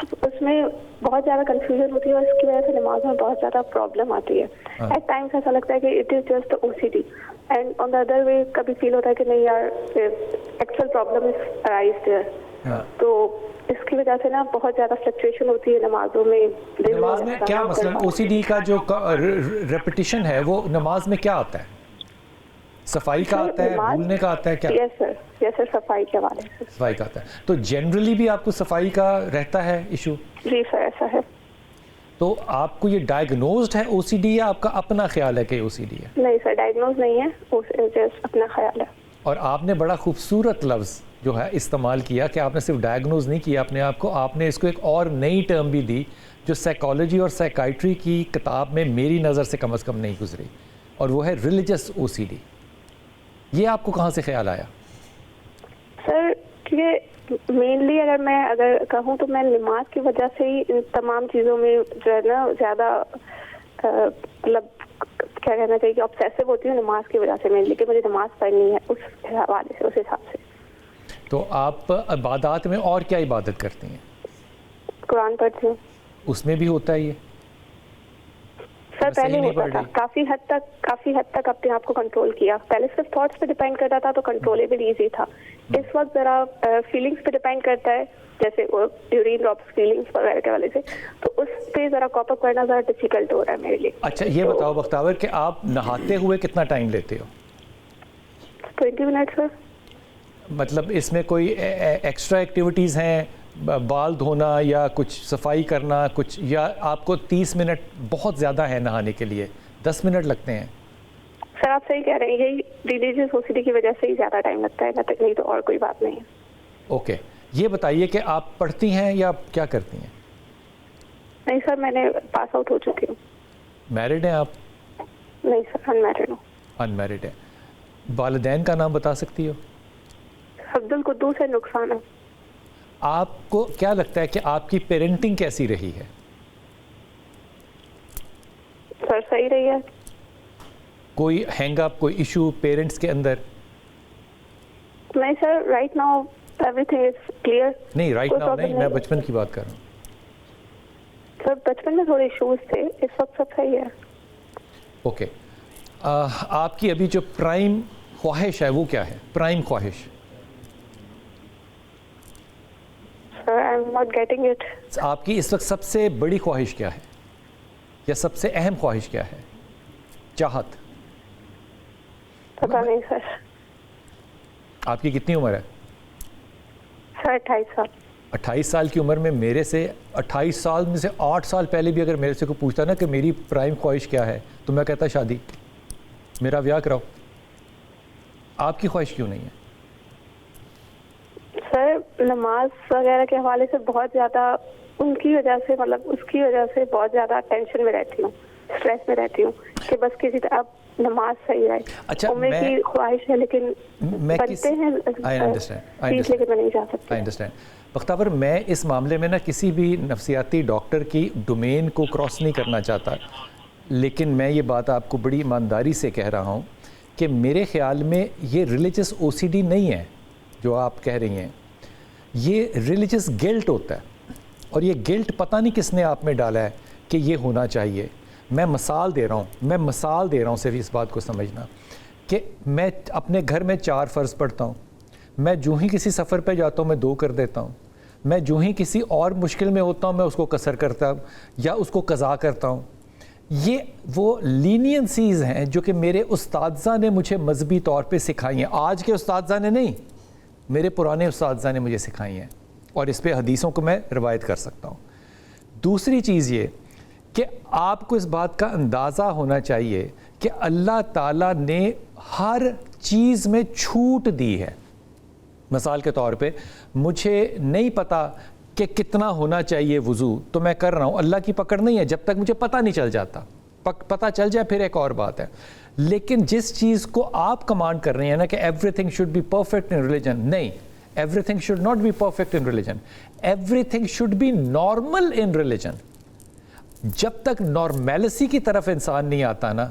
اس میں بہت زیادہ کنفیوژن ہوتی ہے اور اس کی وجہ سے نماز میں بہت زیادہ پرابلم آتی ہے. ایٹ ٹائمس ایسا لگتا ہے کہ it is just OCD and on the other way کبھی فیل ہوتا ہے کہ نہیں یار actual problem is arise there. تو اس کی وجہ سے نا بہت زیادہ فلکچویشن ہوتی ہے نمازوں میں. نماز میں کیا مثلا OCD کا جو ریپیٹیشن ہے وہ نماز میں کیا آتا ہے؟ صفائی کا آتا ہے, بھولنے کا آتا ہے کیا؟ یس سر, صفائی کے حوالے سے صفائی کا آتا ہے. تو جنرلی بھی آپ کو صفائی کا رہتا ہے ایشو؟ جی سر ایسا ہے. تو آپ کو یہ ڈائگنوزڈ ہے OCD یا آپ کا اپنا خیال ہے کہ OCD ہے؟ نہیں سر ڈائگنوز نہیں ہے, جسٹ اپنا خیال ہے. اور آپ نے بڑا خوبصورت لفظ جو ہے استعمال کیا کہ آپ نے صرف ڈائگنوز نہیں کیا اپنے آپ کو, آپ نے اس کو ایک اور نئی ٹرم بھی دی جو سائیکالوجی اور سائیکائٹری کی کتاب میں میری نظر سے کم از کم نہیں گزری, اور وہ ہے ریلیجس OCD. یہ آپ کو کہاں سے خیال آیا؟ سر کیونکہ مینلی اگر کہوں تو میں نماز کی وجہ سے ہی ان تمام چیزوں میں جو ہے نا زیادہ مطلب کیا کہنا چاہیے کہ obsessive ہوتی ہوں نماز کی وجہ سے مینلی, کہ مجھے نماز پڑھنی ہے اس حوالے سے, اس حساب سے. تو آپ عبادات میں اور کیا عبادت کرتی ہیں؟ قرآن پڑھتی ہوں. اس میں بھی ہوتا ہے یہ؟ سر پہلے ہوتا تھا, کافی حد تک اپنے آپ کو کنٹرول کیا. پہلے صرف تھاٹس پہ ڈیپینڈ کرتا تھا تو کنٹرولیبل ایزی تھا. اس وقت ذرا فیلنگس پہ ڈیپینڈ کرتا ہے, جیسے یورین ڈراپس فیلنگس وغیرہ کے والے سے, تو اس پہ ذرا کاپ اپ کرنا ذرا ڈیفیکلٹ ہو رہا ہے میرے لیے. اچھا یہ بتاؤ بختیور کہ آپ نہاتے ہوئے کتنا ٹائم لیتے ہو؟ 20 منٹ سر. مطلب اس میں کوئی ایکسٹرا ایکٹیویٹیز ہیں, بال دھونا یا کچھ صفائی کرنا کچھ, یا آپ کو 30 منٹ بہت زیادہ ہے نہانے کے لیے, 10 منٹ لگتے ہیں؟ سر آپ صحیح کہہ رہے ہیں, یہی ریلیجیس OCD کی وجہ سے ہی زیادہ ٹائم لگتا ہے, نہیں تو اور کوئی بات نہیں ہے. اوکے یہ بتائیے کہ آپ پڑھتی ہیں یا کیا کرتی ہیں؟ نہیں سر میں نے پاس آؤٹ ہو چکی ہوں. میرڈ ہیں آپ؟ نہیں سر ان میرڈ ہوں. ان میرڈ ہے. والدین کا نام بتا سکتی ہو؟ عبد القدوس ہے نقصان ہے. آپ کو کیا لگتا ہے کہ آپ کی پیرنٹنگ کیسی رہی ہے؟ سر صحیح رہی ہے. کوئی ہینگ اپ, کوئی ایشو پیرنٹس کے اندر؟ نہیں sir right now everything is clear. نہیں رائٹ ناؤ نہیں, میں بچپن کی بات کر رہا ہوں. سر بچپن میں تھوڑے ایشوز تھے, اس وقت سب صحیح ہے. اوکے آپ کی ابھی جو پرائم خواہش ہے وہ کیا ہے؟ پرائم خواہش آپ کی اس وقت سب سے بڑی خواہش کیا ہے, یا سب سے اہم خواہش کیا ہے, چاہت؟ پتہ نہیں سر. آپ کی کتنی عمر ہے؟ سر 28 سال. 28 سال کی عمر میں میرے سے 28 سال میں سے 8 سال پہلے بھی اگر میرے سے کوئی پوچھتا نا کہ میری پرائم خواہش کیا ہے تو میں کہتا شادی, میرا بیاہ کراؤ. آپ کی خواہش کیوں نہیں ہے؟ سر نماز وغیرہ کے حوالے سے بہت زیادہ ان کی وجہ سے, مطلب اس کی وجہ سے بہت زیادہ ٹینشن میں رہتی ہوں, اسٹریس میں رہتی ہوں کہ بس کسی طرح اب نماز صحیح رہے. اچھا عمر کی خواہش ہے لیکن بنتے ہیں لیکن میں نہیں جا سکتی. I understand. بختیور میں اس معاملے میں نا کسی بھی نفسیاتی ڈاکٹر کی ڈومین کو کراس نہیں کرنا چاہتا, لیکن میں یہ بات آپ کو بڑی ایمانداری سے کہہ رہا ہوں کہ میرے خیال میں یہ ریلیجس OCD نہیں ہے جو آپ کہہ رہی ہیں, یہ ریلیجس گلٹ ہوتا ہے. اور یہ گلٹ پتہ نہیں کس نے آپ میں ڈالا ہے کہ یہ ہونا چاہیے. میں مثال دے رہا ہوں صرف اس بات کو سمجھنا کہ میں اپنے گھر میں 4 فرض پڑھتا ہوں, میں جو ہی کسی سفر پہ جاتا ہوں میں 2 کر دیتا ہوں, میں جو ہی کسی اور مشکل میں ہوتا ہوں میں اس کو قصر کرتا ہوں یا اس کو قضا کرتا ہوں. یہ وہ لینینسیز ہیں جو کہ میرے اساتذہ نے مجھے مذہبی طور پہ سکھائی ہیں. آج کے اساتذہ نے نہیں, میرے پرانے اساتذہ نے مجھے سکھائی ہیں, اور اس پہ حدیثوں کو میں روایت کر سکتا ہوں. دوسری چیز یہ کہ آپ کو اس بات کا اندازہ ہونا چاہیے کہ اللہ تعالیٰ نے ہر چیز میں چھوٹ دی ہے. مثال کے طور پہ مجھے نہیں پتا کہ کتنا ہونا چاہیے وضو, تو میں کر رہا ہوں, اللہ کی پکڑ نہیں ہے جب تک مجھے پتہ نہیں چل جاتا. پتہ چل جائے پھر ایک اور بات ہے. لیکن جس چیز کو آپ کمانڈ کر رہے ہیں نا کہ everything should be perfect in religion, نہیں, everything should not be perfect in religion, everything should be normal in religion. جب تک نارمیلسی کی طرف انسان نہیں آتا نا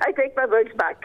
I take my words back.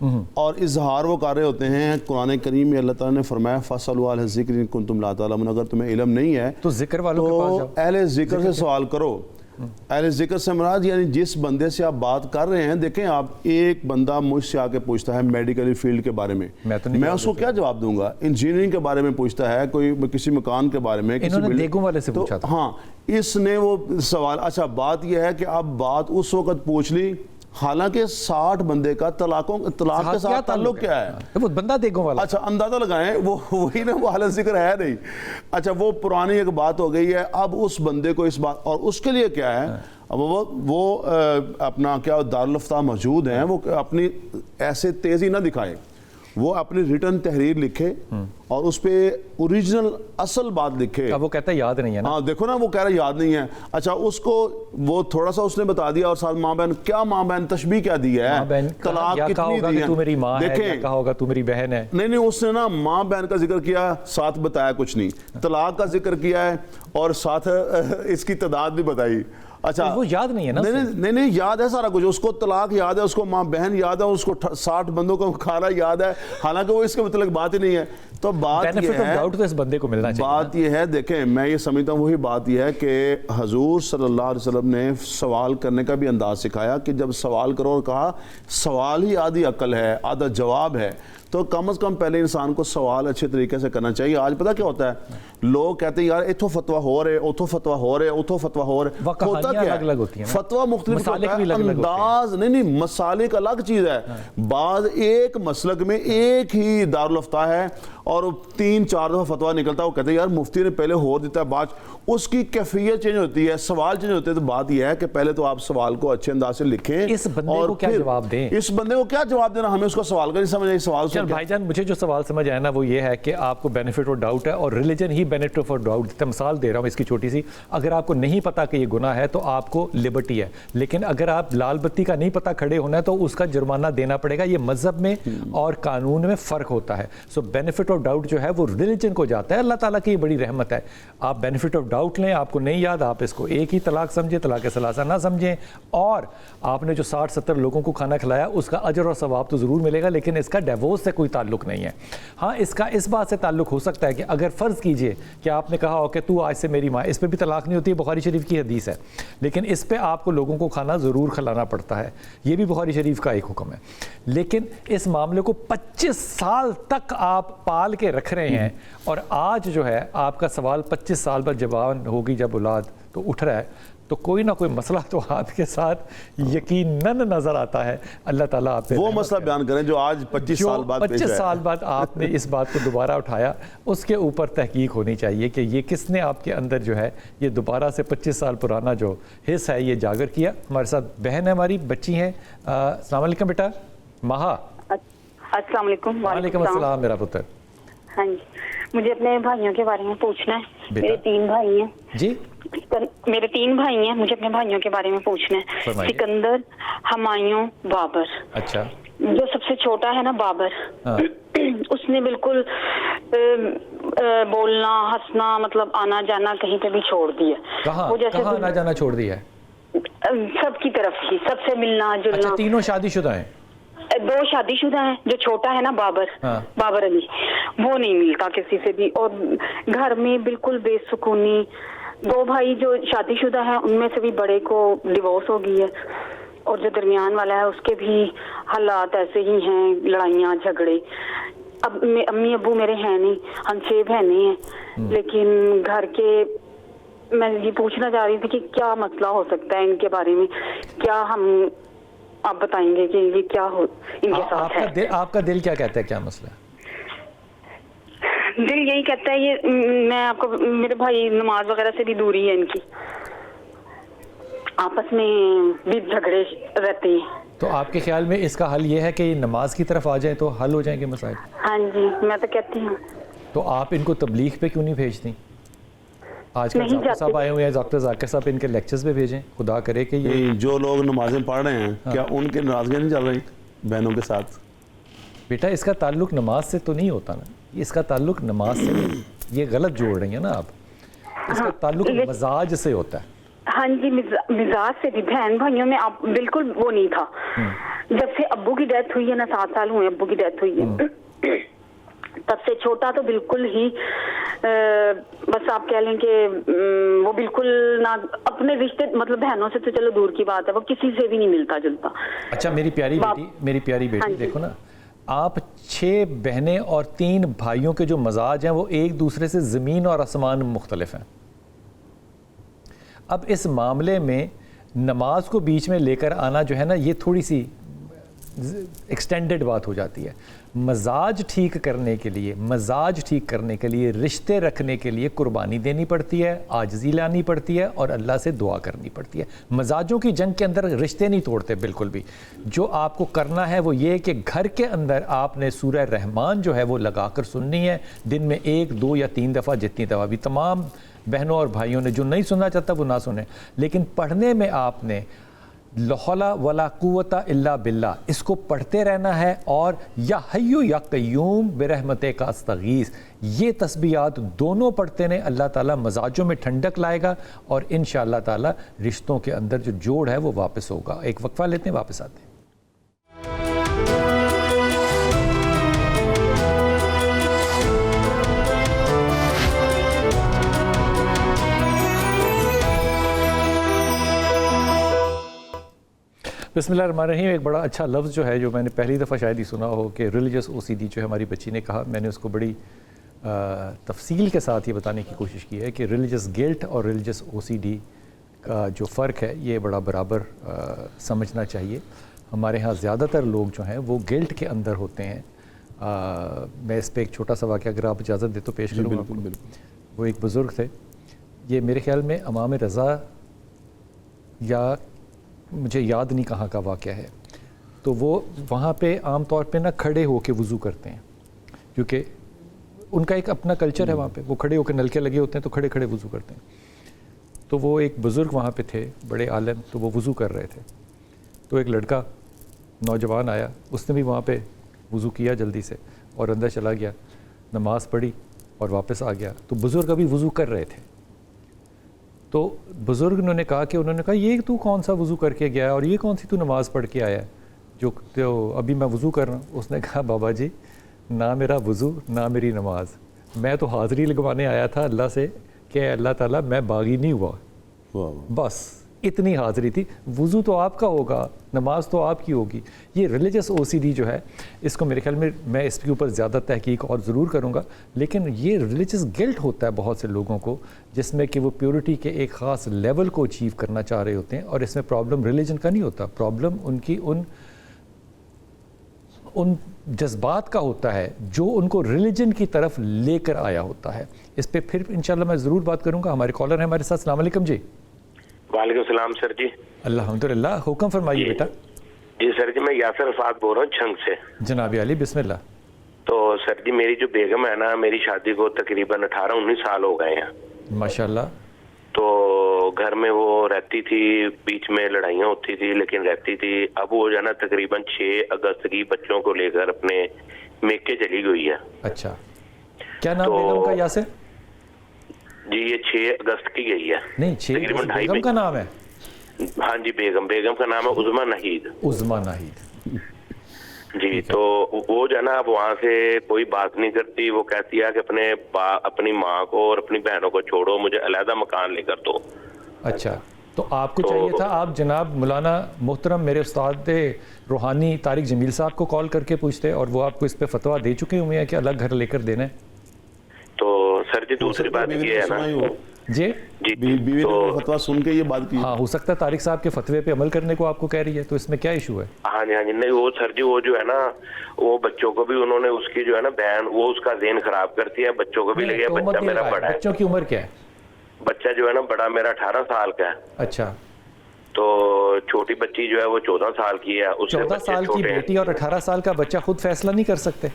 اور اظہار وہ کر رہے ہوتے ہیں. قرآن کریم میں اللہ تعالیٰ نے فرمایا فَاسْأَلُوا أَهْلَ الذِّكْرِ إِن كُنتُمْ لَا تَعْلَمُونَ, اگر تمہیں علم نہیں ہے تو ذکر والوں کے پاس جاؤ, اہل ذکر سے سوال کرو. اہل ذکر سے مراد یعنی جس بندے سے آپ بات کر رہے ہیں, دیکھیں آپ ایک بندہ مجھ سے آ کے پوچھتا ہے میڈیکل فیلڈ کے بارے میں, میں اس کو کیا جواب دوں گا؟ انجینئرنگ کے بارے میں پوچھتا ہے, کوئی کسی مکان کے بارے میں, انہوں نے دیگوں والے سے پوچھا تھا. ہاں اس نے وہ سوال, اچھا بات یہ ہے کہ اب بات اس وقت پوچھ لی, حالانکہ 60 بندے کا طلاق کے ساتھ تعلق کیا ہے؟ وہ بندہ دیگوں والا. اچھا اندازہ لگائیں, وہی نا, وہ اہل ذکر ہے نہیں. اچھا وہ پرانی ایک بات ہو گئی ہے, اب اس بندے کو اس بات, اور اس کے لیے کیا ہے, اب وہ اپنا کیا دارالفتہ موجود ہیں, وہ اپنی ایسے تیزی نہ دکھائیں, وہ اپنی ریٹن تحریر لکھے اور اس پہ اوریجنل اصل بات لکھے. اب وہ کہتا ہے یاد نہیں ہے نا. ہاں دیکھو نا, وہ کہہ رہا ہے یاد نہیں ہے. اچھا اس کو وہ تھوڑا سا اس نے بتا دیا, اور ساتھ ماں بہن, کیا ماں بہن تشبیہ کیا دی ہے, طلاق کتنی دی ہے, تو میری ماں ہے, کہا ہوگا تو میری بہن ہے. نہیں اس نے نا ماں بہن کا ذکر کیا, ساتھ بتایا کچھ نہیں, طلاق کا ذکر کیا ہے اور ساتھ اس کی تعداد بھی بتائی. اچھا وہ یاد نہیں ہے نا. نہیں یاد ہے سارا کچھ, اس کو طلاق یاد ہے, اس کو ماں بہن یاد ہے, اس کو 60 بندوں کا کھانا یاد ہے, حالانکہ وہ اس کے متعلق بات ہی نہیں ہے. تو بات یہ ہے, ڈاؤٹ تو اس بندے کو ملنا چاہیے. بات یہ ہے, دیکھیں میں یہ سمجھتا ہوں وہی بات یہ ہے کہ حضور صلی اللہ علیہ وسلم نے سوال کرنے کا بھی انداز سکھایا کہ جب سوال کرو, اور کہا سوال ہی آدھی عقل ہے آدھا جواب ہے, تو کم از کم پہلے انسان کو سوال اچھے طریقے سے کرنا چاہیے. آج پتہ کیا ہوتا ہے, لوگ کہتے ہیں یار اتھو فتویٰ ہو رہے, اتھو فتویٰ ہو رہے, اتھو فتویٰ ہو رہے, ہوتا کیا ہے, فتویٰ مختلف ہوتا ہے, انداز نہیں, مسالک الگ چیز ہے. بعض ایک مسلک میں ایک ہی دارالفتہ ہے اور 3-4 دفعہ فتویٰ نکلتا ہے, وہ کہتے ہیں یار مفتی نے پہلے ہو دیتا ہے, بعد اس کی کیفیت چینج ہوتی ہے, سوال چینج ہوتے ہیں. تو بات یہ ہے کہ پہلے تو آپ سوال کو اچھے انداز سے لکھیں, اس بندے کو کیا جواب دیں, اس بندے کو کیا جواب دینا, ہمیں اس کو سوال کا نہیں سمجھ آئی. سوال چل بھائی جان, مجھے جو سوال سمجھ آیا نا وہ یہ ہے کہ آپ کو بینیفٹ اور ڈاؤٹ ہے, اور ریلیجن ہی بینیفٹ اور ڈاؤٹ دیتا ہے. مثال دے رہا ہوں اس کی چھوٹی سی, اگر آپ کو نہیں پتا کہ یہ گناہ ہے تو آپ کو لبرٹی ہے, لیکن اگر آپ لال بتی کا نہیں پتا کھڑے ہونا ہے تو اس کا جرمانہ دینا پڑے گا. یہ مذہب میں اور قانون میں فرق ہوتا ہے. سو بینیفٹ آف ڈاؤٹ جو ہے وہ ریلیجن کو جاتا ہے. اللہ تعالیٰ کی یہ بڑی رحمت ہے. آپ بینیفٹ آف ڈاؤٹ لیں, آپ کو نہیں یاد, آپ اس کو ایک ہی طلاق سمجھیں, طلاق ثلاثہ نہ سمجھیں, اور آپ نے جو 60-70 لوگوں کو کھانا کھلایا اس کا اجر اور ثواب تو ضرور ملے گا, لیکن اس کا ڈیورس سے کوئی تعلق نہیں ہے. ہاں اس کا اس بات سے تعلق ہو سکتا ہے کہ اگر فرض کیجئے کہ آپ نے کہا ہو کہ تو آج سے میری ماں, اس پہ بھی طلاق نہیں ہوتی ہے, بخاری شریف کی حدیث ہے, لیکن اس پہ آپ کو لوگوں کو کھانا ضرور کھلانا پڑتا ہے, یہ بھی بخاری شریف کا ایک حکم ہے. لیکن اس معاملے کو 25 سال تک آپ پال کے رکھ رہے ہیں, اور آج جو ہے آپ کا سوال 25 سال بعد جوان ہوگی جب اولاد تو اٹھ رہا ہے, تو کوئی نہ کوئی مسئلہ تو آپ کے ساتھ یقیناً نظر آتا ہے. اللہ تعالیٰ آپ وہ مسئلہ بیان کریں جو آج 25 سال بعد آپ نے اس بات کو دوبارہ اٹھایا, اس کے اوپر تحقیق ہونی چاہیے کہ یہ کس نے آپ کے اندر جو ہے یہ دوبارہ سے 25 سال پرانا جو حص ہے یہ جاگر کیا. ہمارے ساتھ بہن ہے, ہماری بچی ہیں. السلام علیکم بیٹا. مہا. السلام علیکم. وعلیکم السلام میرا پتر. ہاں جی, مجھے اپنے بھائیوں کے بارے میں پوچھنا ہے. میرے 3 بھائی ہیں. جی میرے 3 بھائی ہیں, مجھے اپنے بھائیوں کے بارے میں پوچھنا ہے. سکندر, ہمایوں, بابر. اچھا. جو سب سے چھوٹا ہے نا بابر, اس نے بالکل بولنا ہنسنا مطلب آنا جانا کہیں پہ بھی چھوڑ دیا. کہاں آنا جانا چھوڑ دیا ہے؟ سب کی طرف ہی, سب سے ملنا جلنا. اچھا, تینوں شادی شدہ ہیں؟ 2 شادی شدہ ہیں. جو چھوٹا ہے نا بابر علی, وہ نہیں ملتا کسی سے بھی, اور گھر میں بالکل بے سکونی. 2 بھائی جو شادی شدہ ہیں ان میں سے بھی بڑے کو ڈیورس ہو گئی ہے, اور جو درمیان والا ہے اس کے بھی حالات ایسے ہی ہیں, لڑائیاں جھگڑے. اب امی ابو میرے ہیں نہیں, ہم 6 بہنیں ہیں, لیکن گھر کے میں یہ پوچھنا چاہ رہی تھی کہ کیا مسئلہ ہو سکتا ہے ان کے بارے میں, کیا ہم آپ بتائیں گے کہ یہ کیا ہو ان کے ساتھ ہے. آپ کا دل کیا کہتا ہے, کیا مسئلہ ہے؟ دل یہی کہتا ہے, یہ میں آپ کو, میرے بھائی نماز وغیرہ سے بھی دوری ہے ان کی, آپس میں بھی جھگڑے رہتے ہیں. تو آپ کے خیال میں اس کا حل یہ ہے کہ نماز کی طرف آ جائیں تو حل ہو جائیں گے مسائل؟ ہاں جی, میں تو کہتی ہوں. تو آپ ان کو تبلیغ پہ کیوں نہیں بھیجتی؟ آج کل ڈاکٹر صاحب آئے ہوئے ہیں, ڈاکٹر ذاکر صاحب, ان کے لیکچرز پہ بھیجیں. خدا کرے کہ یہ جو لوگ نمازیں پڑھ رہے ہیں کیا ان کے ناراضگیاں نہیں چل رہی بہنوں کے ساتھ؟ بیٹا اس کا تعلق نماز سے تو نہیں ہوتا نا, اس کا تعلق نماز سے نہیں, یہ غلط جوڑ رہی ہیں نا آپ. اس کا تعلق مزاج سے ہوتا ہے. ہاں جی, مزاج سے بھی. بہن بھائیوں میں آپ بالکل وہ نہیں تھا. جب سے ابو کی ڈیتھ ہوئی ہے نا، 7 سال ہوئے ابو کی ڈیتھ ہوئی ہے، تب سے چھوٹا تو بالکل ہی بس آپ کہہ لیں کہ وہ بالکل نہ اپنے رشتے، مطلب بہنوں سے تو چلو دور کی بات ہے، وہ کسی سے بھی نہیں ملتا جلتا. اچھا میری پیاری بیٹی دیکھو نا، آپ 6 بہنیں اور 3 بھائیوں کے جو مزاج ہیں وہ ایک دوسرے سے زمین اور آسمان مختلف ہیں. اب اس معاملے میں نماز کو بیچ میں لے کر آنا جو ہے نا، یہ تھوڑی سی ایکسٹینڈڈ بات ہو جاتی ہے. مزاج ٹھیک کرنے کے لیے رشتے رکھنے کے لیے قربانی دینی پڑتی ہے، عاجزی لانی پڑتی ہے اور اللہ سے دعا کرنی پڑتی ہے. مزاجوں کی جنگ کے اندر رشتے نہیں توڑتے بالکل بھی. جو آپ کو کرنا ہے وہ یہ کہ گھر کے اندر آپ نے سورہ رحمان جو ہے وہ لگا کر سننی ہے، دن میں 1، 2 یا 3 دفعہ، جتنی دفعہ بھی. تمام بہنوں اور بھائیوں نے جو نہیں سننا چاہتا وہ نہ سنیں، لیکن پڑھنے میں آپ نے لا حول ولا قوت الا باللہ اس کو پڑھتے رہنا ہے. اور یا حیو یا قیوم برحمتک استغیث، یہ تسبیحات دونوں پڑھتے ہیں. اللہ تعالیٰ مزاجوں میں ٹھنڈک لائے گا اور انشاءاللہ تعالیٰ رشتوں کے اندر جو جوڑ ہے وہ واپس ہوگا. ایک وقفہ لیتے ہیں، واپس آتے ہیں. بسم اللہ الرحمن الرحیم. ایک بڑا اچھا لفظ جو ہے، جو میں نے پہلی دفعہ شاید ہی سنا ہو، کہ ریلیجس او سی ڈی جو ہے ہماری بچی نے کہا. میں نے اس کو بڑی تفصیل کے ساتھ یہ بتانے کی کوشش کی ہے کہ ریلیجس گلٹ اور ریلیجس او سی ڈی کا جو فرق ہے یہ بڑا برابر سمجھنا چاہیے. ہمارے ہاں زیادہ تر لوگ جو ہیں وہ گلٹ کے اندر ہوتے ہیں. میں اس پہ ایک چھوٹا سا واقعہ اگر آپ اجازت دے تو پیش کروں گا. بالکل. وہ ایک بزرگ تھے، یہ میرے خیال میں امام رضا یا مجھے یاد نہیں کہاں کا واقعہ ہے. تو وہ وہاں پہ عام طور پہ نا کھڑے ہو کے وضو کرتے ہیں، کیونکہ ان کا ایک اپنا کلچر ہے وہاں پہ. وہ کھڑے ہو کے، نلکے لگے ہوتے ہیں تو کھڑے کھڑے وضو کرتے ہیں. تو وہ ایک بزرگ وہاں پہ تھے، بڑے عالم، تو وہ وضو کر رہے تھے. تو ایک لڑکا نوجوان آیا، اس نے بھی وہاں پہ وضو کیا جلدی سے اور اندر چلا گیا، نماز پڑھی اور واپس آ گیا. تو بزرگ ابھی وضو کر رہے تھے. تو بزرگ انہوں نے کہا یہ تو کون سا وضو کر کے گیا ہے اور یہ کون سی تو نماز پڑھ کے آیا ہے جو تو ابھی میں وضو کر رہا ہوں. اس نے کہا بابا جی، نہ میرا وضو نہ میری نماز، میں تو حاضری لگوانے آیا تھا اللہ سے کہ اللہ تعالیٰ میں باغی نہیں ہوا، بس اتنی حاضری تھی. وضو تو آپ کا ہوگا، نماز تو آپ کی ہوگی. یہ ریلیجس او سی ڈی جو ہے، اس کو میرے خیال میں اس کے اوپر زیادہ تحقیق اور ضرور کروں گا. لیکن یہ ریلیجس گلٹ ہوتا ہے بہت سے لوگوں کو، جس میں کہ وہ پیورٹی کے ایک خاص لیول کو اچیو کرنا چاہ رہے ہوتے ہیں. اور اس میں پرابلم ریلیجن کا نہیں ہوتا، پرابلم ان کی ان جذبات کا ہوتا ہے جو ان کو ریلیجن کی طرف لے کر آیا ہوتا ہے. اس پہ پھر انشاءاللہ میں ضرور بات کروں گا. ہمارے کالر ہیں ہمارے ساتھ. السلام علیکم. جی وعلیکم السلام سر. جی الحمدللہ، حکم فرمائیے بیٹا. جی سر جی، میں یاسر الفاظ بول رہا ہوں چھنگ سے. جناب علی بسم اللہ. تو سر جی، میری جو بیگم ہے نا، میری شادی کو تقریباً 18-19 سال ہو گئے ہیں ماشاءاللہ. تو گھر میں وہ رہتی تھی، بیچ میں لڑائیاں ہوتی تھی لیکن رہتی تھی. اب وہ جو ہے نا تقریباً 6 اگست کی بچوں کو لے کر اپنے میکے چلی گئی ہے. اچھا، کیا نام بیگم کا یاسر؟ جی یہ 6 اگست کی گئی ہے. نہیں، 6 بیگم کا نام ہے؟ ہاں جی، بیگم کا نام ہے عظمیٰ ناہید. عظمیٰ ناہید جی. تو وہ جو ہے نا اب وہاں سے کوئی بات نہیں کرتی. وہ کہتی ہے کہ اپنی ماں کو اور اپنی بہنوں کو چھوڑو، مجھے علیحدہ مکان لے کر دو. اچھا، تو آپ کو چاہیے تھا آپ جناب مولانا محترم میرے استاد روحانی طارق جمیل صاحب کو کال کر کے پوچھتے، اور وہ آپ کو اس پہ فتویٰ دے چکے ہوئے ہیں کہ الگ گھر لے کر دینا ہے. تو سر جی دوسری بات یہ ہے نا جی بیوی نے فتویٰ سن کے یہ بات کی. ہاں، ہو سکتا ہے طارق صاحب کے فتوے پہ عمل کرنے کو آپ کو کہہ رہی ہے، تو اس میں کیا ایشو ہے؟ ہاں جی نہیں، وہ سر جی وہ جو ہے نا وہ بچوں کو بھی انہوں نے اس کی جو ہے نا بہن، وہ اس کا ذہن خراب کرتی ہے. بچوں کو بھی لگے بچہ میرا بڑا ہے. بچوں کی عمر کیا ہے؟ بچہ جو ہے نا بڑا میرا 18 سال کا ہے. اچھا، تو چھوٹی بچی جو ہے وہ 14 سال کی ہے. 14 سال کی بیٹی اور 18 سال کا بچہ خود فیصلہ نہیں کر سکتے؟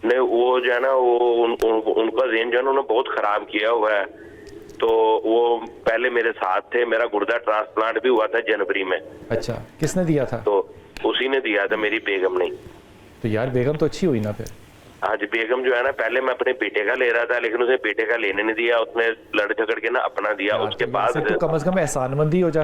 نہیں، وہ جو ہے نا وہ ان کا ذہن جو ہے نا بہت خراب کیا ہوا ہے. تو وہ پہلے میرے ساتھ تھے، میرا گردہ ٹرانسپلانٹ بھی ہوا تھا جنوری میں. اچھا، کس نے دیا تھا؟ تو اسی نے دیا تھا، میری بیگم نے. تو یار بیگم تو اچھی ہوئی نا پھر. ہاں جی، بیگم جو ہے نا پہلے میں اپنے بیٹے کا لے رہا تھا لیکن اسے بیٹے کا لینے نہیں دیا. اس نے لڑ جھگڑ کے نا اپنا دیا. اس کے بعد تو کم از کم احسان مندی ہو جا.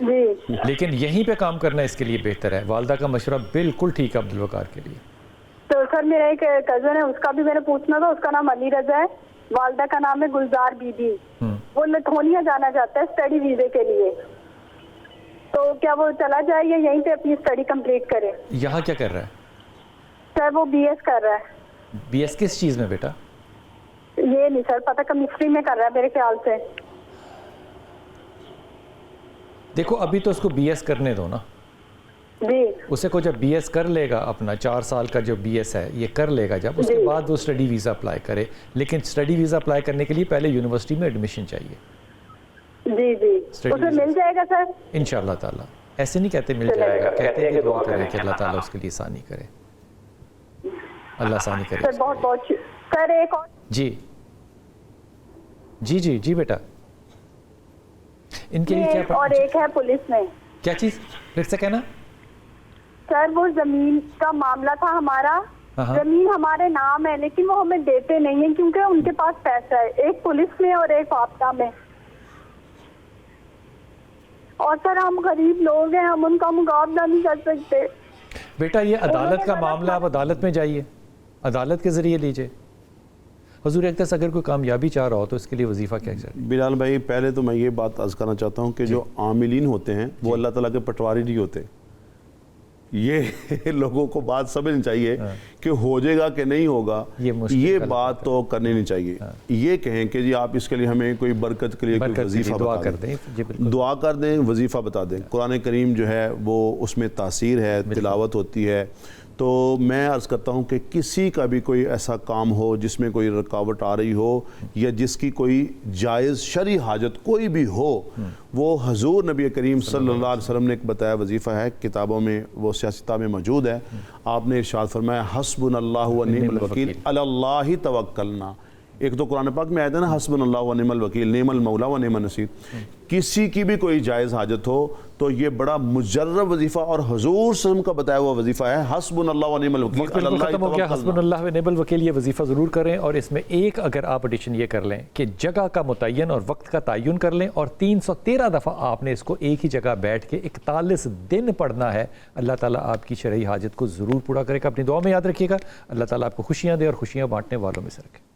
جی لیکن یہیں پہ کام کرنا اس کے لیے بہتر ہے. والدہ کا مشورہ بالکل ٹھیک ہے عبدالوقار کے لیے. تو سر میرا ایک کزن ہے, اس کا بھی میں نے پوچھنا تھا, اس کا نام علی رضا ہے, والدہ کا نام ہے گلزار بی بی. وہ لتھونیا جانا چاہتا ہے اسٹڈی ویزے کے لیے, تو کیا وہ چلا جائے یا یہیں پہ اپنی اسٹڈی کمپلیٹ کرے؟ یہاں کیا کر رہا ہے سر؟ وہ بی ایس کر رہا ہے. بی ایس کس چیز میں بیٹا؟ یہ نہیں سر پتہ, کیمسٹری میں کر رہا ہے میرے خیال سے. دیکھو ابھی تو اس کو بی ایس کرنے دو نا. جی اسے کو جب بی ایس کر لے گا, اپنا 4 سال کا جو بی ایس ہے یہ کر لے گا جب, اس کے بعد وہ اسٹڈی ویزا اپلائی کرے. لیکن اسٹڈی ویزا اپلائی کرنے کے لیے پہلے یونیورسٹی میں ایڈمیشن چاہیے. جی جی اسے مل جائے گا سر انشاءاللہ تعالیٰ. ایسے نہیں کہتے مل جائے گا, کہتے ہیں کہ دعا کریں کہ اللہ تعالیٰ اس کے لیے آسانی کرے. اللہ آسانی کرے سر. بہت بہت سر. ایک اور جی جی جی جی بیٹا, ان کے لیے کیا اور ایک ہے پولیس میں. کیا چیز پھر سے کہنا؟ سر وہ زمین کا معاملہ تھا ہمارا. زمین ہمارے نام ہے لیکن وہ ہمیں دیتے نہیں ہیں کیونکہ ان کے پاس پیسہ ہے, ایک پولیس میں اور ایک آپٹا میں. اور سر ہم غریب لوگ ہیں, ہم ان کا مقابلہ نہیں کر سکتے. بیٹا یہ عدالت کا معاملہ, آپ عدالت میں جائیے, عدالت کے ذریعے لیجئے. حضور اقدس اگر کوئی کامیابی چاہ رہا ہو تو اس کے لیے وظیفہ کیا چاہیے؟ بلال بھائی پہلے تو میں یہ بات عرض کرنا چاہتا ہوں کہ جو عاملین ہوتے ہیں وہ اللہ تعالیٰ کے پٹواری نہیں ہوتے. یہ لوگوں کو بات سمجھنی چاہیے کہ ہو جائے گا کہ نہیں ہوگا, یہ بات تو کرنی نہیں چاہیے. یہ کہیں کہ جی آپ اس کے لیے ہمیں کوئی برکت کے لیے کوئی وظیفہ بتا دیں, دعا کر دیں, وظیفہ بتا دیں. قرآن کریم جو ہے وہ اس میں تاثیر ہے, تلاوت ہوتی ہے. تو میں عرض کرتا ہوں کہ کسی کا بھی کوئی ایسا کام ہو جس میں کوئی رکاوٹ آ رہی ہو یا جس کی کوئی جائز شرعی حاجت کوئی بھی ہو, وہ حضور نبی کریم صلی اللہ علیہ وسلم نے ایک بتایا وظیفہ ہے, کتابوں میں وہ سیاستہ میں موجود ہے. آپ نے ارشاد فرمایا حسبنا اللہ و نعم الوکیل علی اللہ توکلنا. ایک تو قرآن پاک میں آیت ہے نا حسبنا اللہ و نعم الوکیل نعم المولا و نعم النصیر. کسی کی بھی کوئی جائز حاجت ہو تو یہ بڑا مجرب وظیفہ اور حضور صلی اللہ علیہ وسلم کا بتایا ہوا وظیفہ ہے حسبنا اللہ و نعم الوکیل. وقت بالکل ختم ہو گیا. حسبنا اللہ و نعم الوکیل یہ وظیفہ ضرور کریں, اور اس میں ایک اگر آپ ایڈیشن یہ کر لیں کہ جگہ کا متعین اور وقت کا تعین کر لیں, اور 313 دفعہ آپ نے اس کو ایک ہی جگہ بیٹھ کے 41 دن پڑھنا ہے. اللہ تعالیٰ آپ کی شرعی حاجت کو ضرور پورا کرے گا. اپنی دعا میں یاد رکھیے گا. اللہ تعالیٰ آپ کو خوشیاں دے اور خوشیاں بانٹنے والوں میں سے رکھے.